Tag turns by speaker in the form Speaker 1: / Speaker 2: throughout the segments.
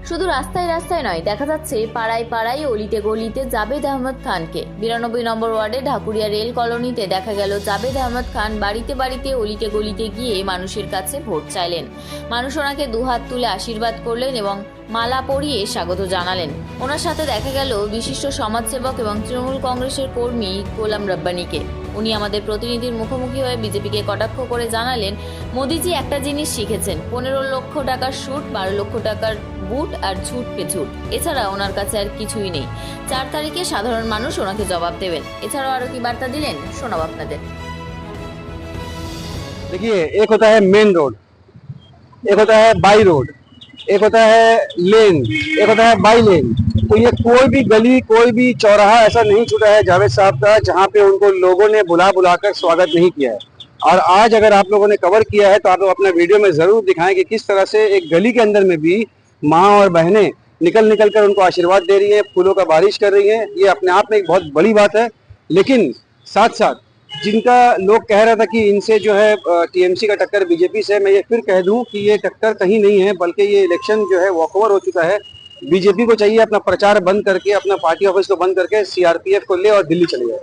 Speaker 1: শুধু রাস্তায় রাস্তায় নয়, দেখা যাচ্ছে পাড়ায় পাড়ায় অলিতে গলিতে জাবেদ আহমদ খানকে। 92 নম্বর ওয়ার্ডে ঢাকুরিয়া রেল কলোনিতে দেখা গেল জাবেদ আহমদ খান বাড়িতে বাড়িতে অলিতে গলিতে গিয়ে মানুষের কাছে ভোট চাইলেন। মানুষ ওনাকে দুহাত তুলে আশীর্বাদ করলেন এবং মালা পরিয়ে স্বাগত জানালেন। ওনার সাথে দেখা গেল বিশিষ্ট সমাজসেবক এবং তৃণমূল কংগ্রেসের কর্মী গোলাম রব্বানীকে। উনি আমাদের প্রতিনিধির মুখোমুখি হয়ে বিজেপিকে কটাক্ষ করে জানালেন, মোদিজি একটা জিনিস শিখেছেন, 15 লক্ষ টাকার শুট, 12 লক্ষ টাকার বুট আর ঝুট পে ঝুট। এছাড়া ওনার কাছে আর কিছুই নেই। 4 তারিখে সাধারণ মানুষ ওনাকে জবাব দেবেন। এছাড়াও আরো কি বার্তা দিলেন শোনাব আপনাদের।
Speaker 2: देखिए, एक होता है मेन रोड, एक होता है बाई रोड, एक होता है लेन, एक होता है बाई लेन। तो ये कोई भी गली, कोई भी चौराहा ऐसा नहीं छूटा है जावेद साहब का जहाँ पे उनको लोगों ने बुला बुलाकर स्वागत नहीं किया है। और आज अगर आप लोगों ने कवर किया है तो आप लोग अपना वीडियो में जरूर दिखाएं कि किस तरह से एक गली के अंदर में भी माँ और बहनें निकल निकल कर उनको आशीर्वाद दे रही हैं, फूलों का बारिश कर रही हैं। ये अपने आप में एक बहुत बड़ी बात है। लेकिन साथ साथ जिनका लोग कह रहा था कि इनसे जो है टीएमसी का टक्कर बीजेपी से, मैं ये फिर कह दूं कि ये टक्कर कहीं नहीं है, बल्कि ये इलेक्शन जो है वॉकओवर हो चुका है। बीजेपी को चाहिए अपना प्रचार बंद करके, अपना पार्टी ऑफिस को बंद करके सीआरपीएफ को ले और दिल्ली चले जाए।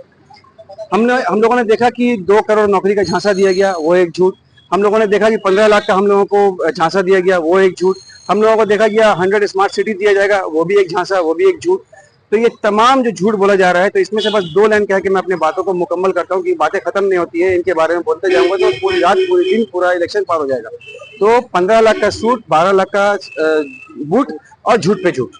Speaker 2: हम लोगों ने देखा कि 2 करोड़ नौकरी का झांसा दिया गया, वो एक झूठ। हम लोगों ने देखा कि 15 लाख का हम लोगों को झांसा दिया गया, वो एक झूठ। हम लोगों को देखा गया 100 स्मार्ट सिटी दिया जाएगा, वो भी एक झांसा, वो भी एक झूठ। तो ये तमाम जो झूठ बोला जा रहा है, तो इसमें से बस 2 लाइन कह के मैं अपनी बातों को मुकम्मल करता हूँ कि बातें खत्म नहीं होती है, इनके बारे में बोलते जाऊंगा तो पूरी रात पूरी दिन पूरा इलेक्शन पार हो जाएगा। तो 15 लाख का सूट, 12 लाख का बूट और झूठ पे झूठ।